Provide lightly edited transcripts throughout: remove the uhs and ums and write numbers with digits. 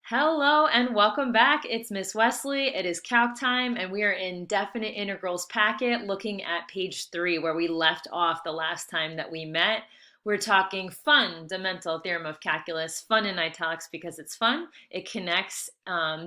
Hello and welcome back. It's Miss Wesley. It is calc time, and we are in definite integrals packet looking at page 3 where we left off the last time that we met. We're talking fundamental theorem of calculus, fun in italics because it's fun. It connects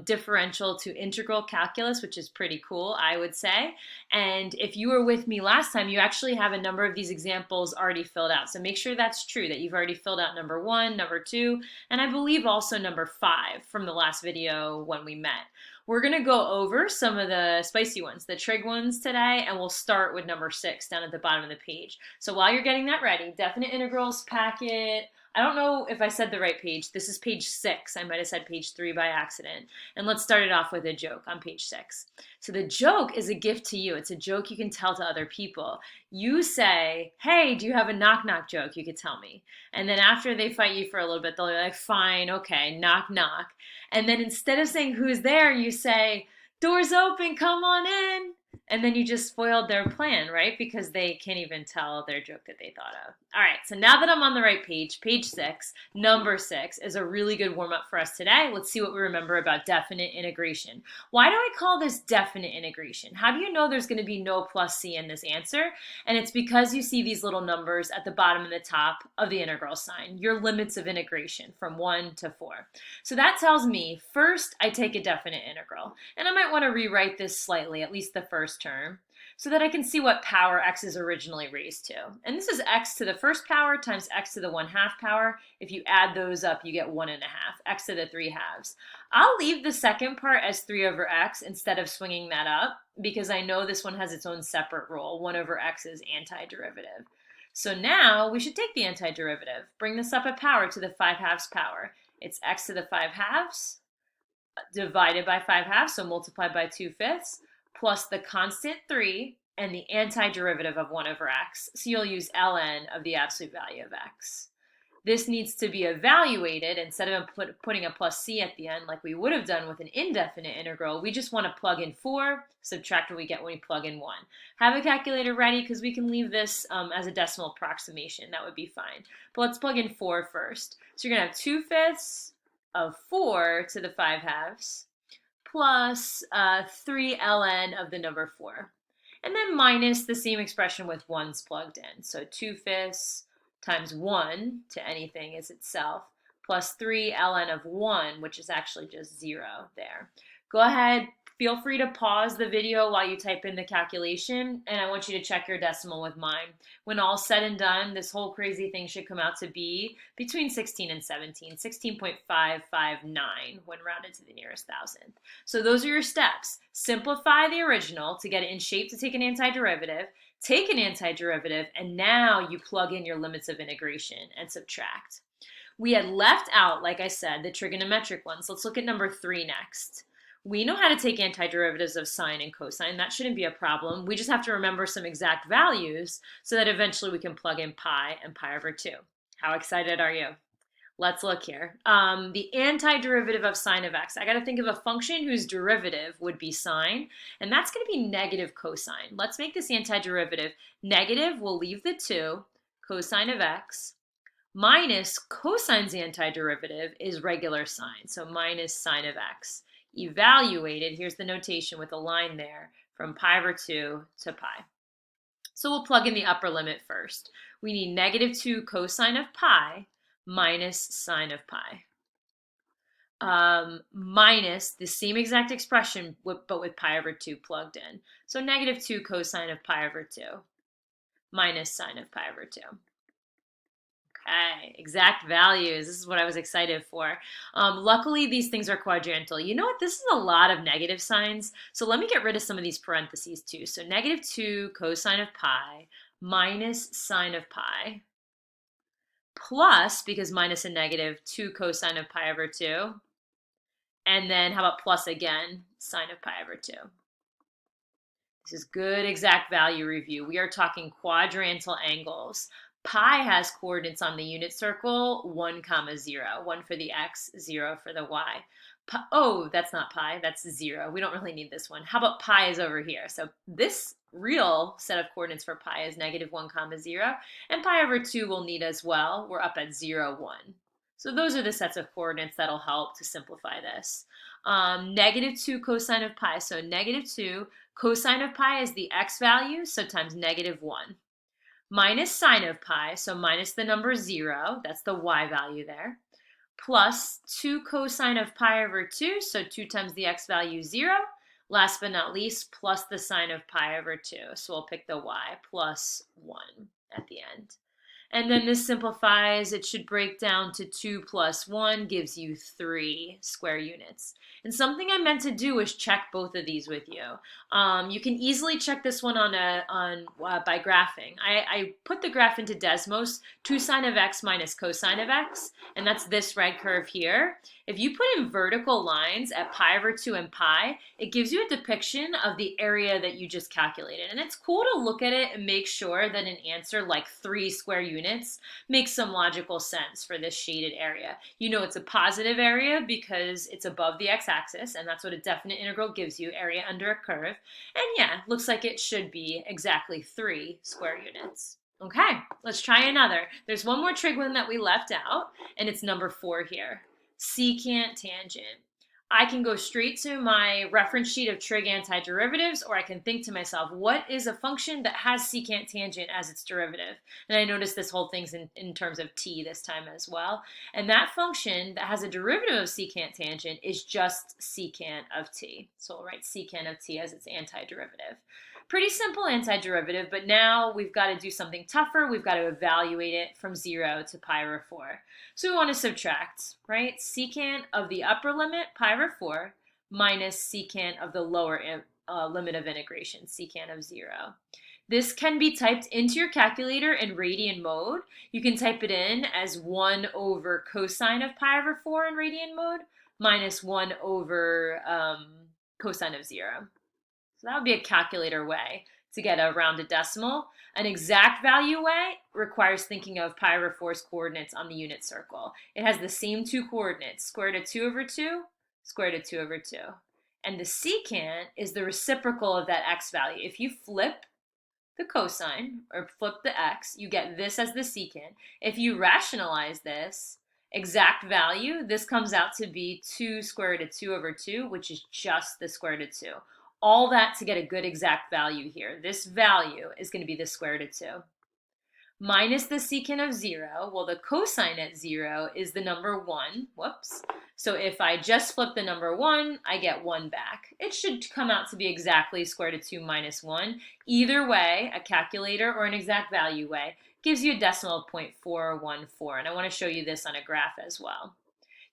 differential to integral calculus, which is pretty cool, I would say. And if you were with me last time, you actually have a number of these examples already filled out. So make sure that's true, that you've already filled out number 1, number 2, and I believe also number 5 from the last video when we met. We're going to go over some of the spicy ones, the trig ones today, and we'll start with number 6 down at the bottom of the page. So while you're getting that ready, definite integrals packet. I don't know if I said the right page. This is page 6. I might have said page 3 by accident. And let's start it off with a joke on page 6. So the joke is a gift to you. It's a joke you can tell to other people. You say, hey, do you have a knock-knock joke you could tell me? And then after they fight you for a little bit, they'll be like, fine, okay, knock, knock. And then instead of saying who's there, you say, door's open, come on in. And then you just spoiled their plan, right? Because they can't even tell their joke that they thought of. All right, so now that I'm on the right page, page 6, number 6 is a really good warm up for us today. Let's see what we remember about definite integration. Why do I call this definite integration? How do you know there's going to be no plus c in this answer? And it's because you see these little numbers at the bottom and the top of the integral sign, your limits of integration from 1 to 4. So that tells me, first, I take a definite integral. And I might want to rewrite this slightly, at least the first term, so that I can see what power x is originally raised to. And this is x to the first power times x to the 1/2 power. If you add those up, you get 1 1/2, x to the 3/2. I'll leave the second part as 3 over x instead of swinging that up, because I know this one has its own separate rule. 1 over x is antiderivative. So now we should take the antiderivative. Bring this up a power to the 5/2 power. It's x to the 5/2 divided by 5/2, so multiplied by 2/5, plus the constant 3 and the antiderivative of 1 over x. So you'll use ln of the absolute value of x. This needs to be evaluated. Instead of putting a plus c at the end like we would have done with an indefinite integral, we just want to plug in 4, subtract what we get when we plug in 1. Have a calculator ready because we can leave this as a decimal approximation. That would be fine. But let's plug in 4 first. So you're going to have 2/5 of 4 to the 5/2 plus 3 ln of the number 4. And then minus the same expression with 1's plugged in. So 2/5 times 1 to anything is itself, plus 3 ln of 1, which is actually just 0 there. Go ahead, feel free to pause the video while you type in the calculation, and I want you to check your decimal with mine. When all's said and done, this whole crazy thing should come out to be between 16 and 17, 16.559 when rounded to the nearest thousandth. So those are your steps. Simplify the original to get it in shape to take an antiderivative, take an antiderivative, and now you plug in your limits of integration and subtract. We had left out, like I said, the trigonometric ones. Let's look at number 3 next. We know how to take antiderivatives of sine and cosine. That shouldn't be a problem. We just have to remember some exact values so that eventually we can plug in pi and pi over 2. How excited are you? Let's look here. The antiderivative of sine of x. I got to think of a function whose derivative would be sine, and that's going to be negative cosine. Let's make this antiderivative negative. We'll leave the 2, cosine of x, minus cosine's antiderivative is regular sine, so minus sine of x. Evaluated, here's the notation with a line there, from pi over 2 to pi. So we'll plug in the upper limit first. We need negative 2 cosine of pi minus sine of pi. Minus the same exact expression, but with pi over 2 plugged in. So negative 2 cosine of pi over 2 minus sine of pi over 2. Okay, exact values. This is what I was excited for. Luckily, these things are quadrantal. You know what? This is a lot of negative signs. So let me get rid of some of these parentheses too. So negative 2 cosine of pi minus sine of pi plus, because minus and negative, 2 cosine of pi over 2. And then how about plus again, sine of pi over 2. This is good exact value review. We are talking quadrantal angles. Pi has coordinates on the unit circle, 1, 0. 1 for the x, 0 for the y. Oh, that's not pi, that's 0. We don't really need this one. How about pi is over here? So this real set of coordinates for pi is negative 1, 0. And pi over 2 we'll need as well. We're up at 0, 1. So those are the sets of coordinates that'll help to simplify this. -2 cosine of pi. So -2 cosine of pi is the x value, so times -1. Minus sine of pi, so minus the number 0, that's the y value there, plus 2 cosine of pi over 2, so 2 times the x value, 0. Last but not least, plus the sine of pi over 2. So we'll pick the y, plus 1 at the end. And then this simplifies, it should break down to 2 plus 1 gives you 3 square units. And something I meant to do is check both of these with you. You can easily check this one by graphing. I put the graph into Desmos, 2 sine of x minus cosine of x, and that's this red curve here. If you put in vertical lines at pi over 2 and pi, it gives you a depiction of the area that you just calculated. And it's cool to look at it and make sure that an answer like 3 square units makes some logical sense for this shaded area. You know it's a positive area because it's above the x-axis, and that's what a definite integral gives you, area under a curve. And yeah, looks like it should be exactly 3 square units. Okay, let's try another. There's one more trig one that we left out, and it's number 4 here. Secant tangent. I can go straight to my reference sheet of trig antiderivatives, or I can think to myself, what is a function that has secant tangent as its derivative? And I notice this whole thing's in terms of t this time as well. And that function that has a derivative of secant tangent is just secant of t. So we'll write secant of t as its antiderivative. Pretty simple antiderivative, but now we've got to do something tougher. We've got to evaluate it from 0 to pi over 4. So we want to subtract, right? Secant of the upper limit, pi over 4, minus secant of the lower limit of integration, secant of 0. This can be typed into your calculator in radian mode. You can type it in as 1 over cosine of pi over 4 in radian mode, minus 1 over cosine of 0. So that would be a calculator way to get a rounded decimal. An exact value way requires thinking of pi over 4's coordinates on the unit circle. It has the same 2 coordinates, square root of 2 over 2, square root of 2 over 2. And the secant is the reciprocal of that x value. If you flip the cosine or flip the x, you get this as the secant. If you rationalize this exact value, this comes out to be 2 square root of 2 over 2, which is just the square root of 2. All that to get a good exact value here. This value is going to be the square root of 2. Minus the secant of 0, well, the cosine at 0 is the number 1. Whoops. So if I just flip the number 1, I get 1 back. It should come out to be exactly square root of 2 minus 1. Either way, a calculator or an exact value way gives you a decimal of 0.414. And I want to show you this on a graph as well.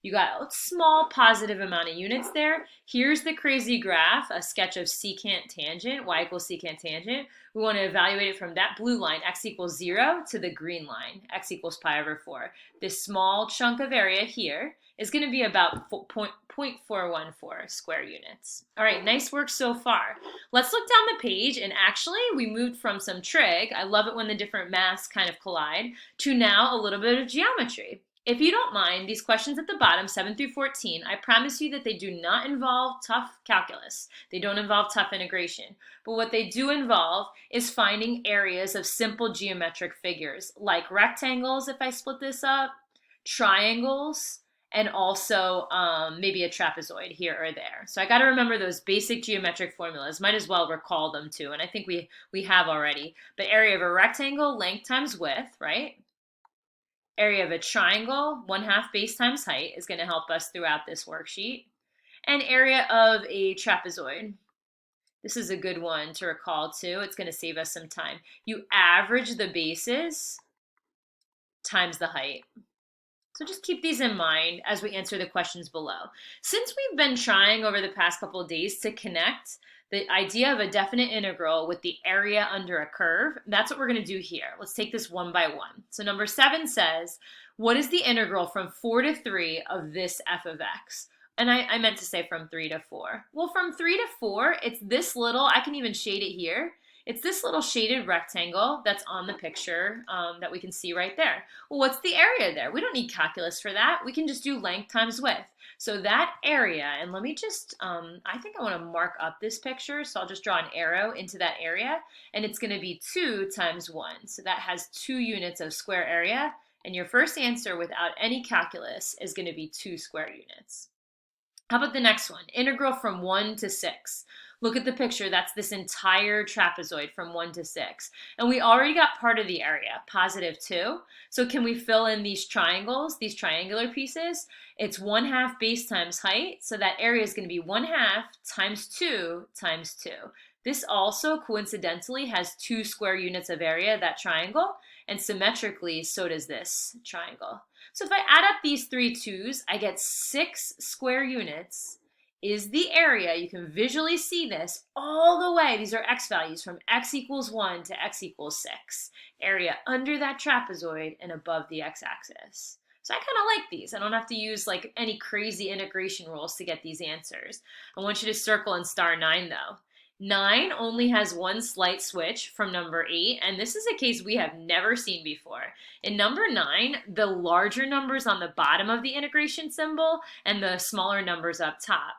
You got a small positive amount of units there. Here's the crazy graph, a sketch of secant tangent, y equals secant tangent. We want to evaluate it from that blue line, x equals 0, to the green line, x equals pi over 4. This small chunk of area here is going to be about 0.414 square units. All right, nice work so far. Let's look down the page, and actually we moved from some trig, I love it when the different maths kind of collide, to now a little bit of geometry. If you don't mind, these questions at the bottom, 7 through 14, I promise you that they do not involve tough calculus. They don't involve tough integration. But what they do involve is finding areas of simple geometric figures, like rectangles, if I split this up, triangles, and also maybe a trapezoid here or there. So I got to remember those basic geometric formulas. Might as well recall them too, and I think we have already. But area of a rectangle, length times width, right? Area of a triangle, 1/2 base times height, is going to help us throughout this worksheet. And area of a trapezoid. This is a good one to recall too. It's going to save us some time. You average the bases times the height. So just keep these in mind as we answer the questions below. Since we've been trying over the past couple of days to connect the idea of a definite integral with the area under a curve, that's what we're going to do here. Let's take this one by one. So number 7 says, what is the integral from 4 to 3 of this f of x? And I meant to say from 3 to 4. Well, from 3 to 4, it's this little, I can even shade it here. It's this little shaded rectangle that's on the picture that we can see right there. Well, what's the area there? We don't need calculus for that. We can just do length times width. So that area, and let me just, I think I want to mark up this picture, so I'll just draw an arrow into that area, and it's going to be 2 times 1. So that has 2 units of square area, And your first answer without any calculus is going to be 2 square units. How about the next one? Integral from 1 to 6. Look at the picture. That's this entire trapezoid from 1 to 6. And we already got part of the area, positive 2. So can we fill in these triangles, these triangular pieces? It's 1/2 base times height. So that area is going to be 1/2 times 2 times 2. This also coincidentally has 2 square units of area, that triangle, and symmetrically so does this triangle. So if I add up these 3 2's, I get 6 square units is the area. You can visually see this all the way. These are x values from x equals 1 to x equals 6. Area under that trapezoid and above the x-axis. So I kind of like these. I don't have to use like any crazy integration rules to get these answers. I want you to circle and star 9 though. 9 only has one slight switch from number 8, and this is a case we have never seen before. In number 9, the larger numbers on the bottom of the integration symbol and the smaller numbers up top.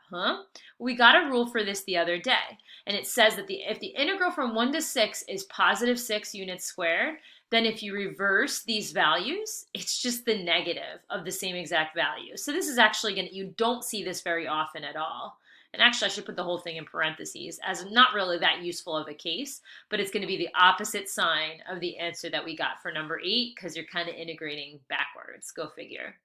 We got a rule for this the other day, and it says that if the integral from 1 to 6 is positive 6 units squared, then if you reverse these values, it's just the negative of the same exact value. So this is actually you don't see this very often at all. And actually, I should put the whole thing in parentheses as not really that useful of a case, but it's going to be the opposite sign of the answer that we got for number 8 because you're kind of integrating backwards. Go figure.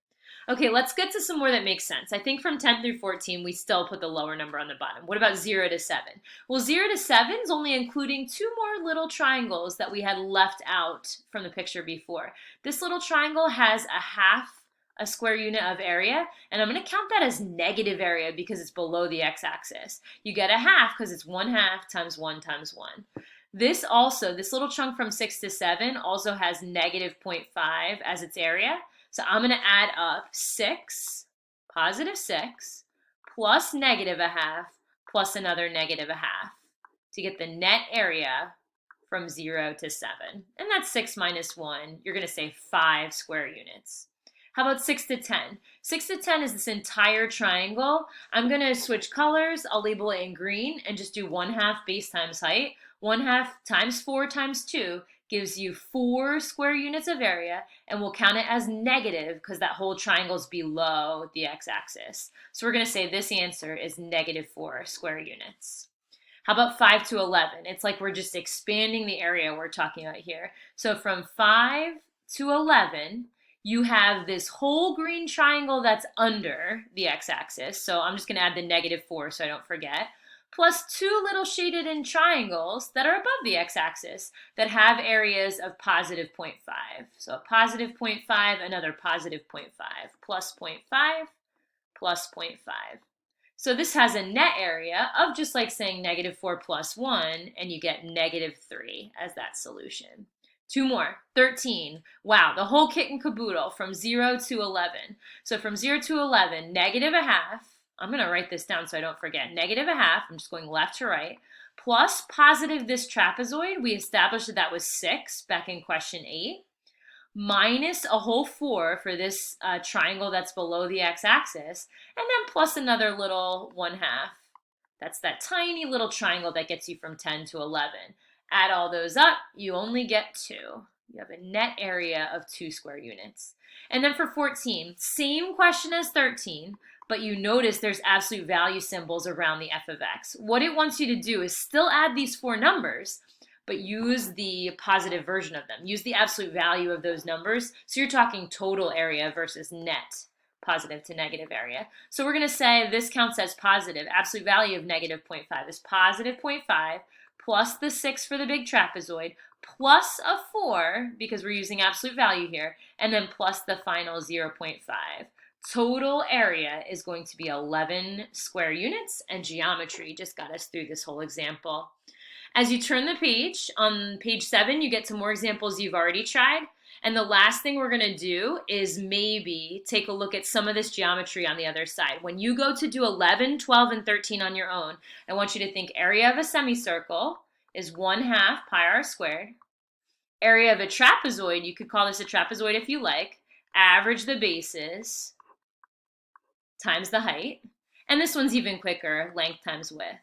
Okay, let's get to some more that makes sense. I think from 10 through 14, we still put the lower number on the bottom. What about 0 to 7? Well, 0 to 7 is only including 2 more little triangles that we had left out from the picture before. This little triangle has a square unit of area, and I'm going to count that as negative area because it's below the x-axis. You get a half because it's 1/2 times 1 times 1. This little chunk from 6 to 7 also has negative 0.5 as its area. So I'm going to add up 6, positive 6, plus negative 1/2, plus another negative 1/2 to get the net area from 0 to 7. And that's 6 minus 1. You're going to say 5 square units. How about 6 to 10? 6 to 10 is this entire triangle. I'm going to switch colors. I'll label it in green and just do 1/2 base times height. 1/2 times 4 times 2 gives you 4 square units of area, and we'll count it as negative because that whole triangle is below the x-axis. So we're going to say this answer is negative 4 square units. How about 5 to 11? It's like we're just expanding the area we're talking about here. So from 5 to 11, you have this whole green triangle that's under the x-axis. So I'm just going to add the negative 4 so I don't forget. Plus 2 little shaded in triangles that are above the x-axis that have areas of positive 0.5. So a positive 0.5, another positive 0.5, plus 0.5, plus 0.5. So this has a net area of just like saying negative 4 plus 1, and you get negative 3 as that solution. 2 more, 13. Wow, the whole kit and caboodle from 0 to 11. So from 0 to 11, negative 1/2. I'm going to write this down so I don't forget. Negative 1/2, I'm just going left to right, plus positive this trapezoid. We established that was 6 back in question 8, minus a whole 4 for this triangle that's below the x-axis, and then plus another little 1/2. That's that tiny little triangle that gets you from 10 to 11. Add all those up, you only get 2. You have a net area of 2 square units. And then for 14, same question as 13, but you notice there's absolute value symbols around the f of x. What it wants you to do is still add these 4 numbers, but use the positive version of them. Use the absolute value of those numbers. So you're talking total area versus net positive to negative area. So we're going to say this counts as positive. Absolute value of negative 0.5 is positive 0.5 plus the 6 for the big trapezoid, plus a 4, because we're using absolute value here, and then plus the final 0.5. Total area is going to be 11 square units, and geometry just got us through this whole example. As you turn the page, on page 7, you get to more examples you've already tried. And the last thing we're going to do is maybe take a look at some of this geometry on the other side. When you go to do 11, 12, and 13 on your own, I want you to think area of a semicircle is 1/2 pi r squared. Area of a trapezoid, you could call this a trapezoid if you like. Average the bases times the height. And this one's even quicker, length times width.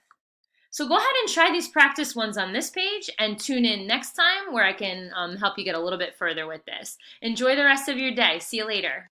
So go ahead and try these practice ones on this page and tune in next time where I can help you get a little bit further with this. Enjoy the rest of your day. See you later.